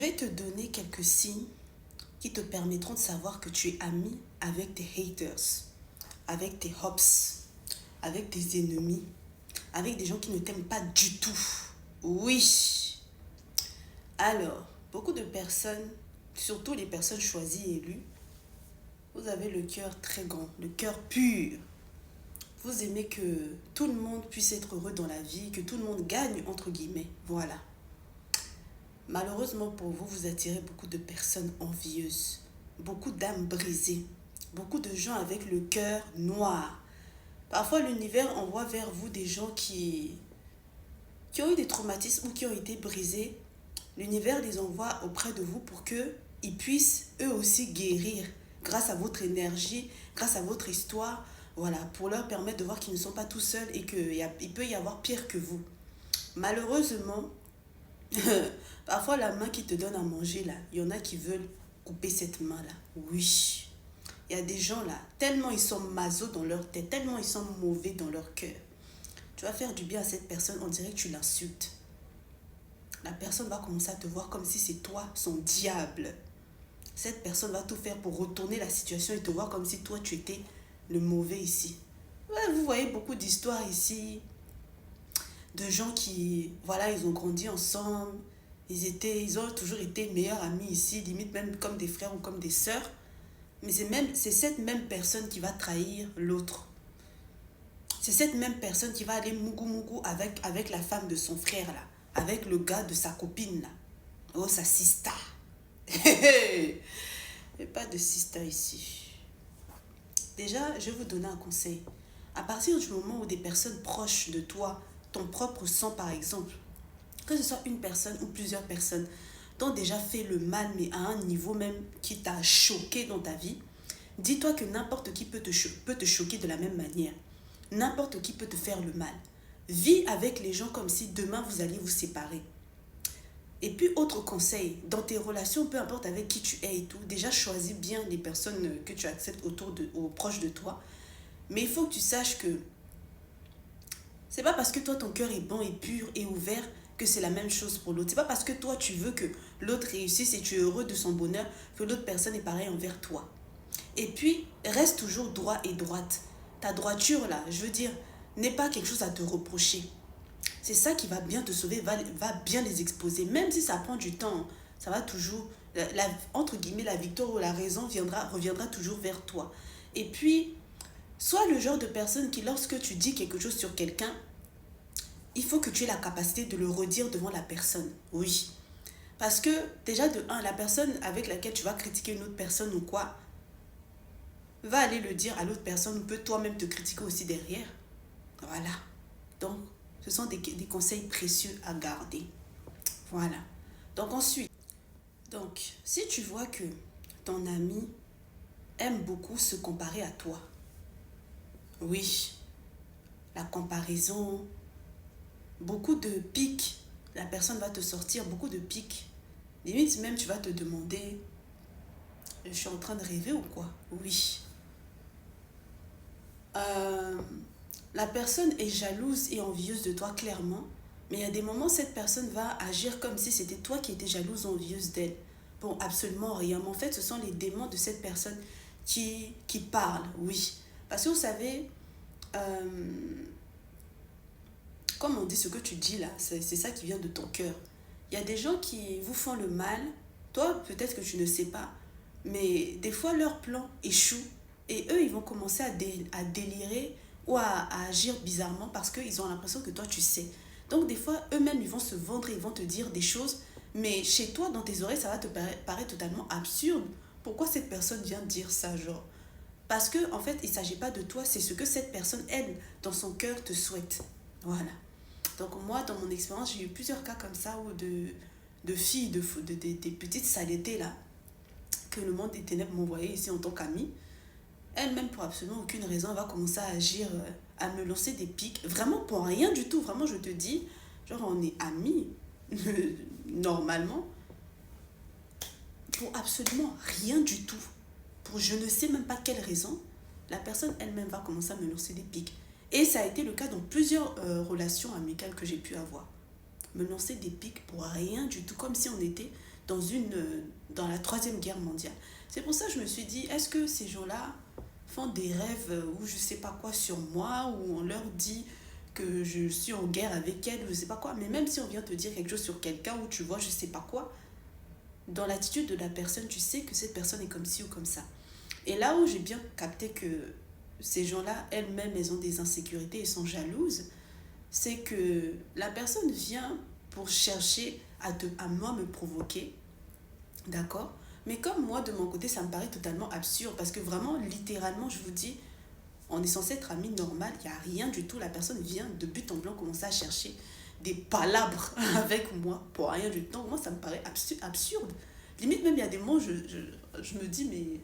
Je vais te donner quelques signes qui te permettront de savoir que tu es ami avec tes haters, avec tes hops, avec tes ennemis, avec des gens qui ne t'aiment pas du tout. Oui. Alors, beaucoup de personnes, surtout les personnes choisies et élues, vous avez le cœur très grand, le cœur pur. Vous aimez que tout le monde puisse être heureux dans la vie, que tout le monde gagne, entre guillemets. Voilà. Malheureusement pour vous, vous attirez beaucoup de personnes envieuses, beaucoup d'âmes brisées, beaucoup de gens avec le cœur noir. Parfois, l'univers envoie vers vous des gens qui ont eu des traumatismes ou qui ont été brisés. L'univers les envoie auprès de vous pour qu'ils puissent eux aussi guérir grâce à votre énergie, grâce à votre histoire. Voilà, pour leur permettre de voir qu'ils ne sont pas tout seuls et qu'il peut y avoir pire que vous. Malheureusement, parfois la main qui te donne à manger là, il y en a qui veulent couper cette main là. Oui. Il y a des gens là, tellement ils sont maso dans leur tête, tellement ils sont mauvais dans leur cœur. Tu vas faire du bien à cette personne, on dirait que tu l'insultes. La personne va commencer à te voir comme si c'est toi, son diable. Cette personne va tout faire pour retourner la situation et te voir comme si toi tu étais le mauvais ici. Ouais, vous voyez beaucoup d'histoires ici de gens qui, voilà, ils ont grandi ensemble, ils ont toujours été meilleurs amis ici, limite même comme des frères ou comme des sœurs. Mais c'est cette même personne qui va trahir l'autre. C'est cette même personne qui va aller mougou mougou avec la femme de son frère là, avec le gars de sa copine là. Oh, sa sista. Il n'y a pas de sista ici. Déjà, je vais vous donner un conseil. À partir du moment où des personnes proches de toi, ton propre sang par exemple, que ce soit une personne ou plusieurs personnes, t'ont déjà fait le mal, mais à un niveau même qui t'a choqué dans ta vie, dis-toi que n'importe qui peut te choquer de la même manière. N'importe qui peut te faire le mal. Vis avec les gens comme si demain vous alliez vous séparer. Et puis, autre conseil, dans tes relations, peu importe avec qui tu es et tout, déjà choisis bien les personnes que tu acceptes proches de toi. Mais il faut que tu saches que c'est pas parce que toi, ton cœur est bon et pur et ouvert que c'est la même chose pour l'autre. C'est pas parce que toi, tu veux que l'autre réussisse et tu es heureux de son bonheur que l'autre personne est pareille envers toi. Et puis, reste toujours droit et droite. Ta droiture, là, je veux dire, n'est pas quelque chose à te reprocher. C'est ça qui va bien te sauver, va bien les exposer. Même si ça prend du temps, ça va toujours, entre guillemets, la victoire ou la raison reviendra toujours vers toi. Et puis, sois le genre de personne qui, lorsque tu dis quelque chose sur quelqu'un, il faut que tu aies la capacité de le redire devant la personne. Oui. Parce que, déjà, de un, la personne avec laquelle tu vas critiquer une autre personne ou quoi, va aller le dire à l'autre personne ou peut toi-même te critiquer aussi derrière. Voilà. Donc, ce sont des conseils précieux à garder. Voilà. Donc, ensuite, si tu vois que ton ami aime beaucoup se comparer à toi, oui, la comparaison, beaucoup de pics, la personne va te sortir beaucoup de pics. Limite, même tu vas te demander, je suis en train de rêver ou quoi? Oui. Euh, la personne est jalouse et envieuse de toi, clairement. Mais il y a des moments, cette personne va agir comme si c'était toi qui étais jalouse ou envieuse d'elle. Bon, absolument rien. Mais en fait, ce sont les démons de cette personne qui parlent, oui. Parce que vous savez, euh, comme on dit, ce que tu dis là, c'est ça qui vient de ton cœur. Il y a des gens qui vous font le mal. Toi, peut-être que tu ne sais pas. Mais des fois, leur plan échoue. Et eux, ils vont commencer à délirer ou à agir bizarrement parce qu'ils ont l'impression que toi, tu sais. Donc, des fois, eux-mêmes, ils vont se vendre et ils vont te dire des choses. Mais chez toi, dans tes oreilles, ça va te paraître totalement absurde. Pourquoi cette personne vient dire ça, genre? Parce que en fait, il ne s'agit pas de toi, c'est ce que cette personne, elle, dans son cœur, te souhaite. Voilà. Donc moi, dans mon expérience, j'ai eu plusieurs cas comme ça où de filles, des petites saletés là, que le monde des ténèbres m'envoyait ici en tant qu'amie. Elle-même, pour absolument aucune raison, elle va commencer à agir, à me lancer des pics. Vraiment pour rien du tout. Vraiment, je te dis, genre on est amis, normalement, pour absolument rien du tout. Pour je ne sais même pas quelle raison, la personne elle-même va commencer à me lancer des pics. Et ça a été le cas dans plusieurs relations amicales que j'ai pu avoir. Me lancer des pics pour rien du tout, comme si on était dans la Troisième Guerre mondiale. C'est pour ça que je me suis dit, est-ce que ces gens-là font des rêves ou je sais pas quoi sur moi, où on leur dit que je suis en guerre avec elle, ou je sais pas quoi. Mais même si on vient te dire quelque chose sur quelqu'un où tu vois je sais pas quoi, dans l'attitude de la personne, tu sais que cette personne est comme ci ou comme ça. Et là où j'ai bien capté que ces gens-là, elles-mêmes, elles ont des insécurités et sont jalouses, c'est que la personne vient pour chercher à moi me provoquer, d'accord? Mais comme moi, de mon côté, ça me paraît totalement absurde, parce que vraiment, littéralement, je vous dis, on est censé être amis normal, il n'y a rien du tout. La personne vient de but en blanc commencer à chercher des palabres avec moi pour rien du tout. Moi, ça me paraît absurde. Limite, même il y a des mots, je me dis, mais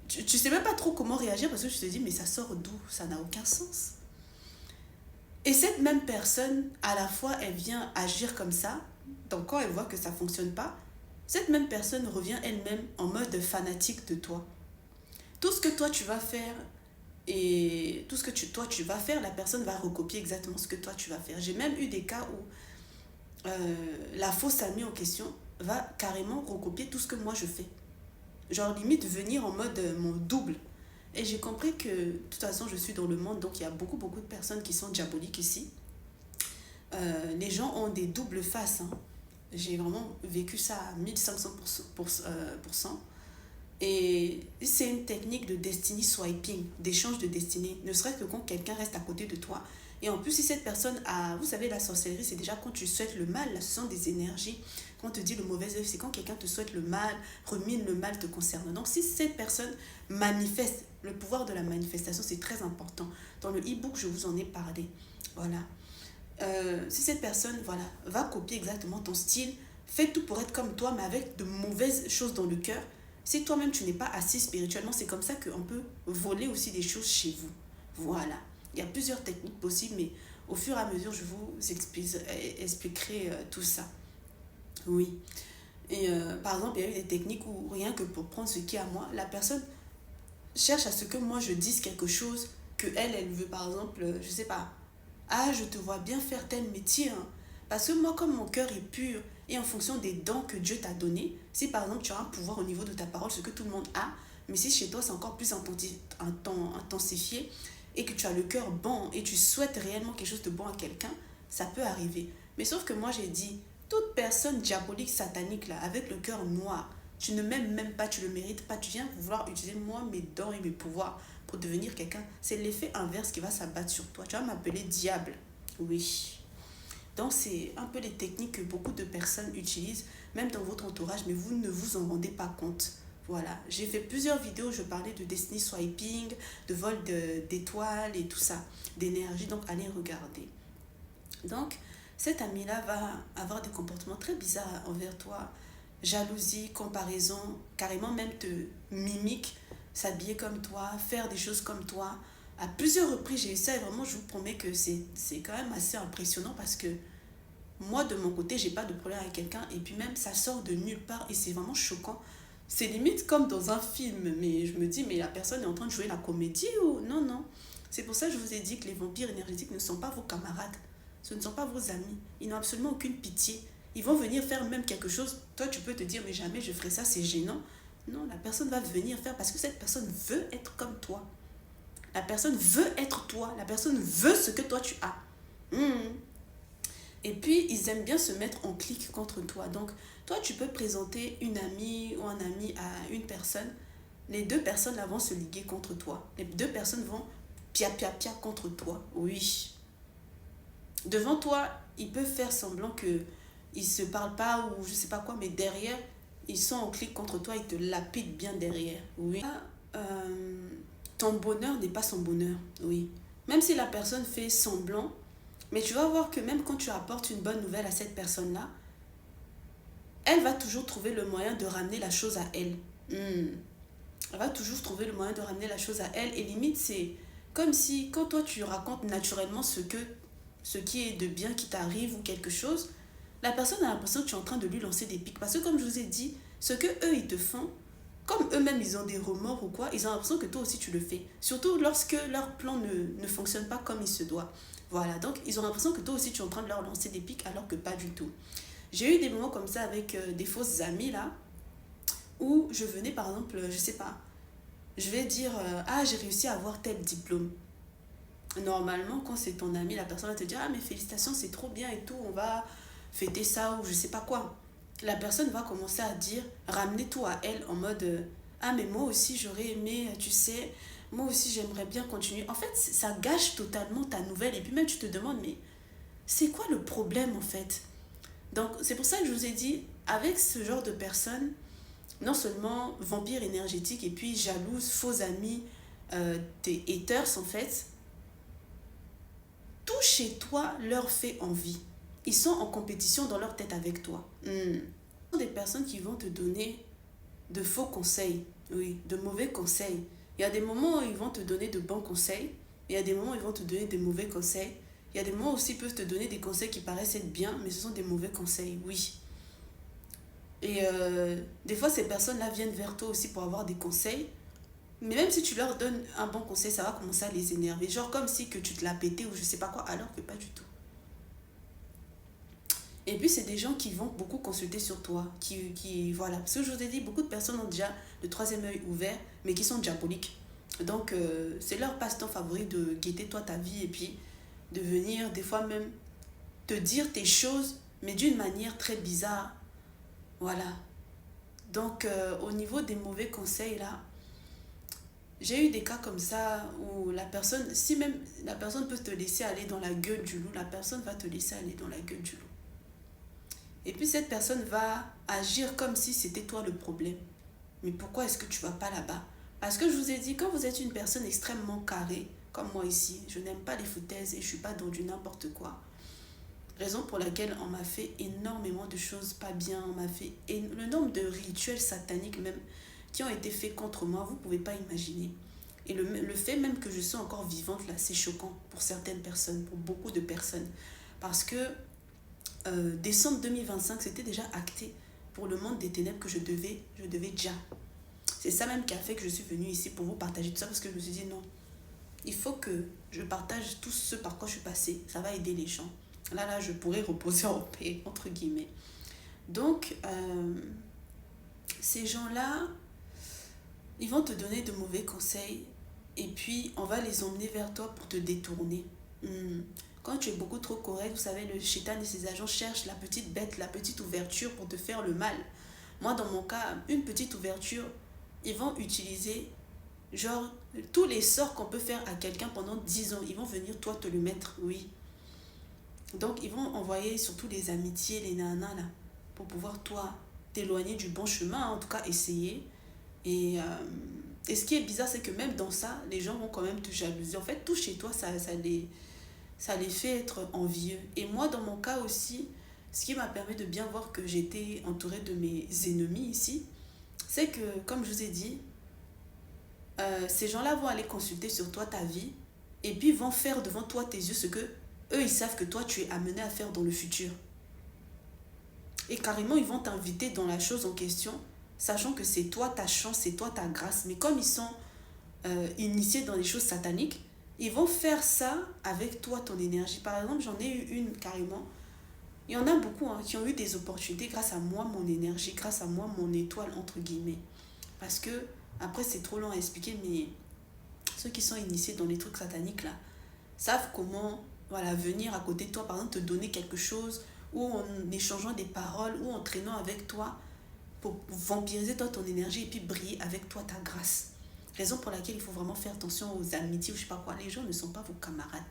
tu sais même pas trop comment réagir parce que je te dis, mais ça sort d'où? Ça n'a aucun sens. Et cette même personne, à la fois, elle vient agir comme ça. Donc, quand elle voit que ça ne fonctionne pas, cette même personne revient elle-même en mode fanatique de toi. Tout ce que toi, tu vas faire, et tout ce que toi, tu vas faire, la personne va recopier exactement ce que toi, tu vas faire. J'ai même eu des cas où la fausse amie en question va carrément recopier tout ce que moi, je fais. Genre, limite, venir en mode mon double. Et j'ai compris que, de toute façon, je suis dans le monde, donc il y a beaucoup, beaucoup de personnes qui sont diaboliques ici. Les gens ont des doubles faces. Hein. J'ai vraiment vécu ça à 1500%. Et c'est une technique de destiny swiping, d'échange de destinée. Ne serait-ce que quand quelqu'un reste à côté de toi. Et en plus, si cette personne a... Vous savez, la sorcellerie, c'est déjà quand tu souhaites le mal. Là, ce sont des énergies. Quand on te dit le mauvais œuvre, c'est quand quelqu'un te souhaite le mal, remine le mal te concerne. Donc, si cette personne manifeste, le pouvoir de la manifestation, c'est très important. Dans le e-book, je vous en ai parlé. Voilà. Si cette personne, voilà, va copier exactement ton style, fais tout pour être comme toi, mais avec de mauvaises choses dans le cœur. Si toi-même, tu n'es pas assez spirituellement, c'est comme ça qu'on peut voler aussi des choses chez vous. Voilà. Il y a plusieurs techniques possibles, mais au fur et à mesure, je vous expliquerai tout ça. Oui. Et par exemple, il y a eu des techniques où rien que pour prendre ce qui est à moi, la personne cherche à ce que moi je dise quelque chose que elle veut. Par exemple, je sais pas, ah, je te vois bien faire tel métier. Hein. Parce que moi, comme mon cœur est pur et en fonction des dons que Dieu t'a donnés, si par exemple tu as un pouvoir au niveau de ta parole, ce que tout le monde a, mais si chez toi c'est encore plus intensifié et que tu as le cœur bon et tu souhaites réellement quelque chose de bon à quelqu'un, ça peut arriver. Mais sauf que moi j'ai dit, toute personne diabolique, satanique là, avec le cœur noir, tu ne m'aimes même pas, tu ne le mérites pas, tu viens vouloir utiliser moi mes dons et mes pouvoirs pour devenir quelqu'un, c'est l'effet inverse qui va s'abattre sur toi. Tu vas m'appeler diable. Oui. Donc, c'est un peu les techniques que beaucoup de personnes utilisent, même dans votre entourage, mais vous ne vous en rendez pas compte. Voilà. J'ai fait plusieurs vidéos, je parlais de destiny swiping, de vol d'étoiles et tout ça, d'énergie. Donc, allez regarder. Donc, cette amie-là va avoir des comportements très bizarres envers toi. Jalousie, comparaison, carrément même te mimique, s'habiller comme toi, faire des choses comme toi. À plusieurs reprises, j'ai eu ça et vraiment, je vous promets que c'est quand même assez impressionnant parce que moi, de mon côté, j'ai pas de problème avec quelqu'un et puis même, ça sort de nulle part et c'est vraiment choquant. C'est limite comme dans un film, mais je me dis, mais la personne est en train de jouer la comédie ou... Non, non. C'est pour ça que je vous ai dit que les vampires énergétiques ne sont pas vos camarades. Ce ne sont pas vos amis. Ils n'ont absolument aucune pitié. Ils vont venir faire même quelque chose. Toi, tu peux te dire, mais jamais je ferai ça, c'est gênant. Non, la personne va venir faire parce que cette personne veut être comme toi. La personne veut être toi. La personne veut ce que toi tu as. Et puis, ils aiment bien se mettre en clic contre toi. Donc, toi, tu peux présenter une amie ou un ami à une personne. Les deux personnes là vont se liguer contre toi. Les deux personnes vont pia contre toi. Oui. Devant toi, ils peuvent faire semblant que ils se parlent pas ou je sais pas quoi, mais derrière, ils sont en clic contre toi, ils te lapident bien derrière. Oui. Ton bonheur n'est pas son bonheur. Oui. Même si la personne fait semblant, mais tu vas voir que même quand tu apportes une bonne nouvelle à cette personne-là, elle va toujours trouver le moyen de ramener la chose à elle. Elle va toujours trouver le moyen de ramener la chose à elle. Et limite, c'est comme si quand toi tu racontes naturellement ce qui est de bien qui t'arrive ou quelque chose, la personne a l'impression que tu es en train de lui lancer des pics. Parce que comme je vous ai dit, ce que eux ils te font, comme eux-mêmes ils ont des remords ou quoi, ils ont l'impression que toi aussi tu le fais. Surtout lorsque leur plan ne fonctionne pas comme il se doit. Voilà, donc ils ont l'impression que toi aussi tu es en train de leur lancer des pics alors que pas du tout. J'ai eu des moments comme ça avec des fausses amies là, où je venais par exemple, je sais pas, je vais dire, ah j'ai réussi à avoir tel diplôme. Normalement, quand c'est ton ami, la personne va te dire, ah mais félicitations, c'est trop bien et tout, on va fêter ça ou je sais pas quoi. La personne va commencer à dire, ramener tout à elle en mode, ah mais moi aussi j'aurais aimé, tu sais, moi aussi j'aimerais bien continuer. En fait, ça gâche totalement ta nouvelle et puis même tu te demandes, mais c'est quoi le problème en fait? Donc c'est pour ça que je vous ai dit, avec ce genre de personnes, non seulement vampire énergétique et puis jalouse, faux amis, des haters en fait, tout chez toi leur fait envie. Ils sont en compétition dans leur tête avec toi. Ce sont des personnes qui vont te donner de faux conseils, oui, de mauvais conseils. Il y a des moments où ils vont te donner de bons conseils, il y a des moments où ils vont te donner de mauvais conseils, il y a des moments aussi ils peuvent te donner des conseils qui paraissent être bien, mais ce sont des mauvais conseils, oui. Et des fois, ces personnes-là viennent vers toi aussi pour avoir des conseils, mais même si tu leur donnes un bon conseil, ça va commencer à les énerver. Genre comme si que tu te l'as pété ou je sais pas quoi, alors que pas du tout. Et puis, c'est des gens qui vont beaucoup consulter sur toi. Voilà. Parce que je vous ai dit, beaucoup de personnes ont déjà le troisième œil ouvert, mais qui sont diaboliques. Donc, c'est leur passe-temps favori de guetter toi ta vie et puis de venir, des fois même, te dire tes choses, mais d'une manière très bizarre. Voilà. Donc, au niveau des mauvais conseils, là, j'ai eu des cas comme ça où la personne, si même la personne peut te laisser aller dans la gueule du loup, la personne va te laisser aller dans la gueule du loup. Et puis cette personne va agir comme si c'était toi le problème. Mais pourquoi est-ce que tu ne vas pas là-bas? Parce que je vous ai dit, quand vous êtes une personne extrêmement carrée, comme moi ici, je n'aime pas les foutaises et je ne suis pas dans du n'importe quoi. Raison pour laquelle on m'a fait énormément de choses pas bien, on m'a fait le nombre de rituels sataniques même qui ont été faits contre moi, vous ne pouvez pas imaginer. Et le fait même que je sois encore vivante là, c'est choquant pour certaines personnes, pour beaucoup de personnes. Parce que décembre 2025, c'était déjà acté pour le monde des ténèbres que je devais déjà. C'est ça même qui a fait que je suis venue ici pour vous partager tout ça parce que je me suis dit non, il faut que je partage tout ce par quoi je suis passée. Ça va aider les gens. Là, je pourrais reposer en paix, entre guillemets. Donc, ces gens-là, ils vont te donner de mauvais conseils et puis on va les emmener vers toi pour te détourner. Quand tu es beaucoup trop correct, vous savez, le shaitan et ses agents cherchent la petite bête, la petite ouverture pour te faire le mal. Moi, dans mon cas, une petite ouverture, ils vont utiliser, genre, tous les sorts qu'on peut faire à quelqu'un pendant 10 ans. Ils vont venir, toi, te le mettre, oui. Donc, ils vont envoyer surtout les amitiés, les nanas, là, pour pouvoir, toi, t'éloigner du bon chemin, en tout cas, essayer. Et ce qui est bizarre, c'est que même dans ça, les gens vont quand même te jalouser. En fait, tout chez toi, ça les fait être envieux. Et moi, dans mon cas aussi, ce qui m'a permis de bien voir que j'étais entourée de mes ennemis ici, c'est que, comme je vous ai dit, ces gens-là vont aller consulter sur toi ta vie et puis vont faire devant toi tes yeux ce que eux, ils savent que toi, tu es amené à faire dans le futur. Et carrément, ils vont t'inviter dans la chose en question, sachant que c'est toi ta chance, c'est toi ta grâce. Mais comme ils sont initiés dans les choses sataniques, ils vont faire ça avec toi, ton énergie. Par exemple, j'en ai eu une carrément. Il y en a beaucoup qui ont eu des opportunités grâce à moi, mon énergie, grâce à moi, mon étoile, entre guillemets. Parce que, après, c'est trop long à expliquer, mais ceux qui sont initiés dans les trucs sataniques, là, savent comment, voilà, venir à côté de toi, par exemple, te donner quelque chose, ou en échangeant des paroles, ou en traînant avec toi, pour vampiriser toi, ton énergie, et puis briller avec toi ta grâce. Raison pour laquelle il faut vraiment faire attention aux amitiés ou je sais pas quoi. Les gens ne sont pas vos camarades.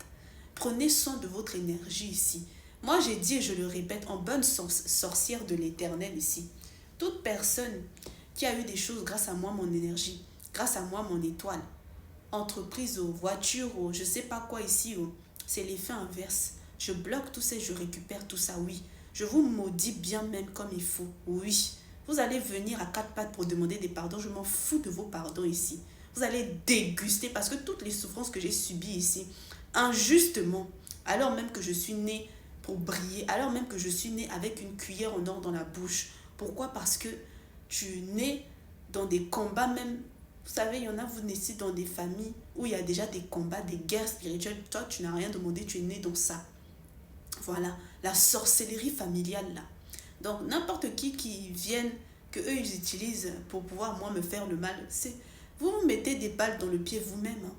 Prenez soin de votre énergie ici. Moi, j'ai dit et je le répète, en bonne sorcière de l'éternel ici, toute personne qui a eu des choses grâce à moi, mon énergie, grâce à moi, mon étoile, entreprise ou voiture ou je sais pas quoi ici, c'est l'effet inverse. Je bloque tout ça, je récupère tout ça, oui. Je vous maudis bien même comme il faut, oui. Vous allez venir à quatre pattes pour demander des pardons, je m'en fous de vos pardons ici. Vous allez déguster parce que toutes les souffrances que j'ai subies ici, injustement, alors même que je suis née pour briller, alors même que je suis née avec une cuillère en or dans la bouche. Pourquoi? Parce que tu nais dans des combats même. Vous savez, il y en a, vous naissez dans des familles où il y a déjà des combats, des guerres spirituelles. Toi, tu n'as rien demandé, tu es né dans ça. Voilà, la sorcellerie familiale là. Donc, n'importe qui vienne, que eux ils utilisent pour pouvoir, moi, me faire le mal, vous vous mettez des balles dans le pied vous-même. Hein.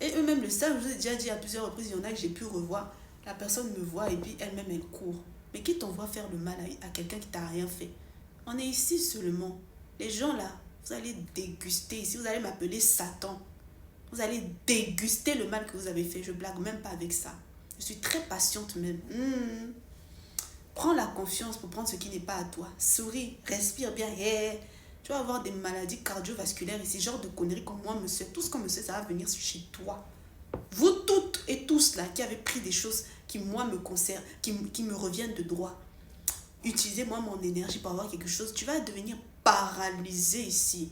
Et eux-mêmes le savent, je vous ai déjà dit à plusieurs reprises, il y en a que j'ai pu revoir. La personne me voit et puis elle-même, elle court. Mais qui t'envoie faire le mal à quelqu'un qui t'a rien fait? On est ici seulement. Les gens là, vous allez déguster ici, vous allez m'appeler Satan. Vous allez déguster le mal que vous avez fait. Je blague même pas avec ça. Je suis très patiente même. Prends la confiance pour prendre ce qui n'est pas à toi. Souris, respire bien. Yeah. Tu vas avoir des maladies cardiovasculaires ici, genre de conneries comme moi, monsieur. Tout ce qu'on me sait, ça va venir chez toi. Vous toutes et tous là qui avez pris des choses qui moi me concernent, qui me reviennent de droit. Utilisez-moi mon énergie pour avoir quelque chose. Tu vas devenir paralysé ici.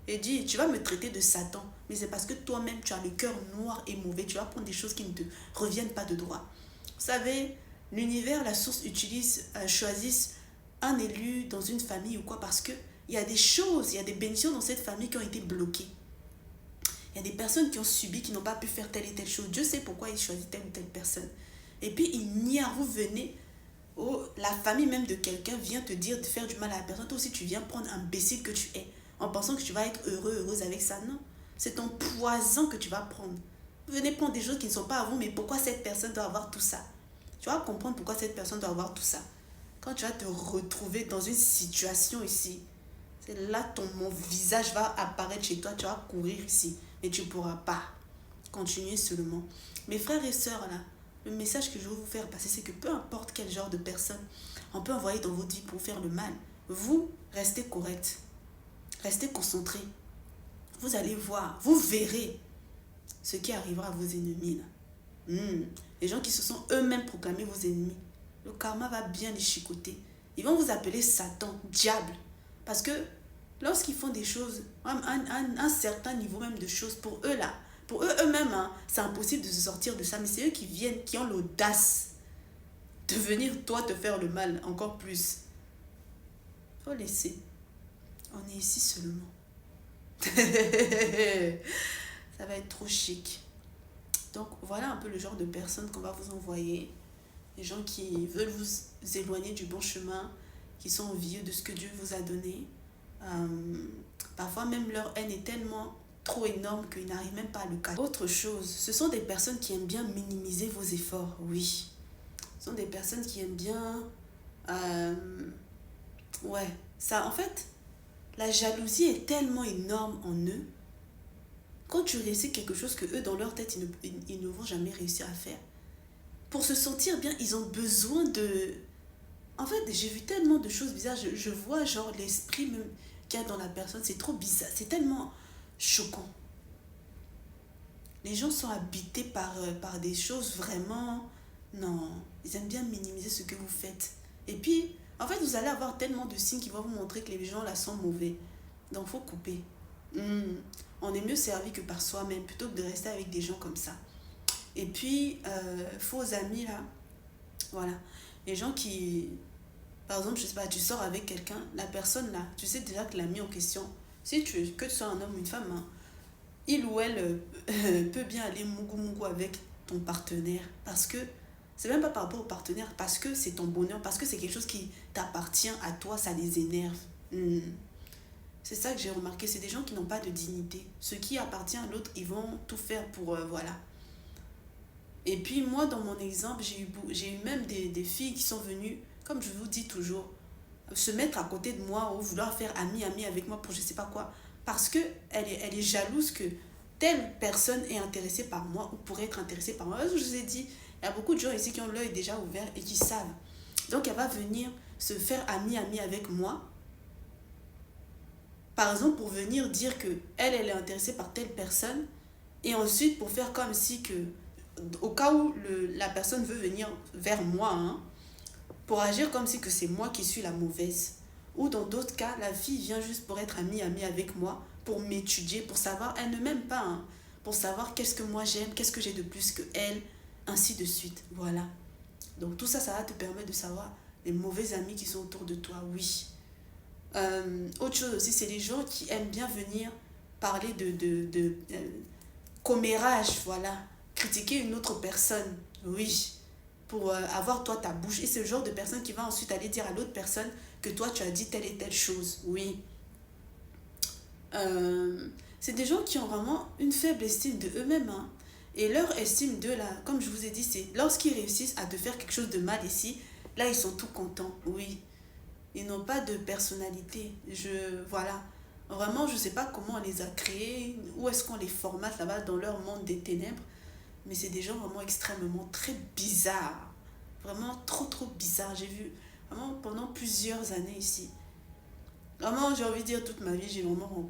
Et dis, tu vas me traiter de Satan. Mais c'est parce que toi-même, tu as le cœur noir et mauvais. Tu vas prendre des choses qui ne te reviennent pas de droit. Vous savez, l'univers, la source choisissent un élu dans une famille ou quoi parce que il y a des choses, il y a des bénédictions dans cette famille qui ont été bloquées. Il y a des personnes qui ont subi, qui n'ont pas pu faire telle et telle chose. Dieu sait pourquoi il choisit telle ou telle personne. Et puis, il nie à vous venez, la famille même de quelqu'un vient te dire de faire du mal à la personne. Toi aussi, tu viens prendre un imbécile que tu es, en pensant que tu vas être heureuse avec ça. Non, c'est ton poison que tu vas prendre. Vous venez prendre des choses qui ne sont pas à vous, mais pourquoi cette personne doit avoir tout ça? Tu vas comprendre pourquoi cette personne doit avoir tout ça. Quand tu vas te retrouver dans une situation ici, c'est là mon visage va apparaître chez toi, tu vas courir ici, mais tu ne pourras pas. Continuez seulement. Mes frères et sœurs, là, le message que je veux vous faire passer, c'est que peu importe quel genre de personne on peut envoyer dans votre vie pour faire le mal, vous restez correct, restez concentré. Vous allez voir, vous verrez ce qui arrivera à vos ennemis. Là. Les gens qui se sont eux-mêmes proclamés vos ennemis, le karma va bien les chicoter. Ils vont vous appeler Satan, diable. Parce que lorsqu'ils font des choses, un certain niveau même de choses, pour eux là, pour eux-mêmes, hein, c'est impossible de se sortir de ça. Mais c'est eux qui viennent, qui ont l'audace de venir toi te faire le mal encore plus. Faut laisser. On est ici seulement. Ça va être trop chic. Donc voilà un peu le genre de personnes qu'on va vous envoyer. Les gens qui veulent vous éloigner du bon chemin, qui sont envieux de ce que Dieu vous a donné. Parfois même leur haine est tellement trop énorme qu'ils n'arrivent même pas à le cacher. Autre chose, ce sont des personnes qui aiment bien minimiser vos efforts, oui. Ce sont des personnes qui aiment bien... ouais, ça en fait, la jalousie est tellement énorme en eux. Quand tu réussis quelque chose que eux, dans leur tête, ils ne vont jamais réussir à faire. Pour se sentir bien, ils ont besoin de... En fait, j'ai vu tellement de choses bizarres. Je vois genre l'esprit même qu'il y a dans la personne. C'est trop bizarre. C'est tellement choquant. Les gens sont habités par des choses vraiment... Non, ils aiment bien minimiser ce que vous faites. Et puis, en fait, vous allez avoir tellement de signes qui vont vous montrer que les gens là sont mauvais. Donc, il faut couper. On est mieux servi que par soi-même plutôt que de rester avec des gens comme ça. Et puis, faux amis là, voilà. Les gens qui... Par exemple, je sais pas, tu sors avec quelqu'un, la personne là, tu sais déjà que l'ami en question, si que tu sois un homme ou une femme, hein, il ou elle peut bien aller mougou avec ton partenaire parce que c'est même pas par rapport au partenaire, parce que c'est ton bonheur, parce que c'est quelque chose qui t'appartient à toi, ça les énerve. C'est ça que j'ai remarqué, c'est des gens qui n'ont pas de dignité. Ce qui appartient à l'autre, ils vont tout faire pour... voilà. Et puis moi, dans mon exemple, j'ai eu même des filles qui sont venues, comme je vous dis toujours, se mettre à côté de moi ou vouloir faire ami avec moi pour je sais pas quoi. Parce qu'elle est jalouse que telle personne est intéressée par moi ou pourrait être intéressée par moi. Je vous ai dit, il y a beaucoup de gens ici qui ont l'œil déjà ouvert et qui savent. Donc elle va venir se faire ami avec moi. Par exemple, pour venir dire que elle est intéressée par telle personne. Et ensuite, pour faire comme si que, au cas où la personne veut venir vers moi, hein, pour agir comme si que c'est moi qui suis la mauvaise. Ou dans d'autres cas, la fille vient juste pour être amie avec moi, pour m'étudier, pour savoir, elle ne m'aime pas, hein, pour savoir qu'est-ce que moi j'aime, qu'est-ce que j'ai de plus que elle, ainsi de suite. Voilà. Donc tout ça, ça va te permettre de savoir les mauvais amis qui sont autour de toi, oui. Autre chose aussi, c'est les gens qui aiment bien venir parler de commérage, voilà. Critiquer une autre personne, oui. pour avoir toi ta bouche. Et c'est le genre de personne qui va ensuite aller dire à l'autre personne que toi tu as dit telle et telle chose. Oui. C'est des gens qui ont vraiment une faible estime de eux-mêmes, hein. Et leur estime d'eux, là, comme je vous ai dit, c'est lorsqu'ils réussissent à te faire quelque chose de mal ici, là, ils sont tout contents. Oui. Ils n'ont pas de personnalité. Voilà. Vraiment, je ne sais pas comment on les a créés, où est-ce qu'on les formate là-bas dans leur monde des ténèbres, mais c'est des gens vraiment extrêmement très bizarres. Vraiment trop, trop bizarres. J'ai vu vraiment pendant plusieurs années ici. Vraiment, j'ai envie de dire toute ma vie, j'ai vraiment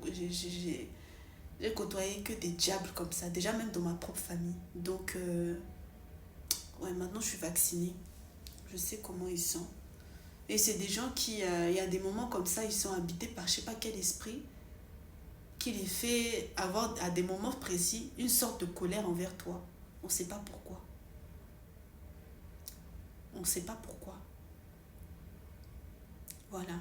j'ai côtoyé que des diables comme ça, déjà même dans ma propre famille. Donc, ouais, maintenant je suis vaccinée. Je sais comment ils sont. Et c'est des gens qui, il y a des moments comme ça, ils sont habités par je sais pas quel esprit qui les fait avoir à des moments précis une sorte de colère envers toi. On ne sait pas pourquoi. On ne sait pas pourquoi. Voilà.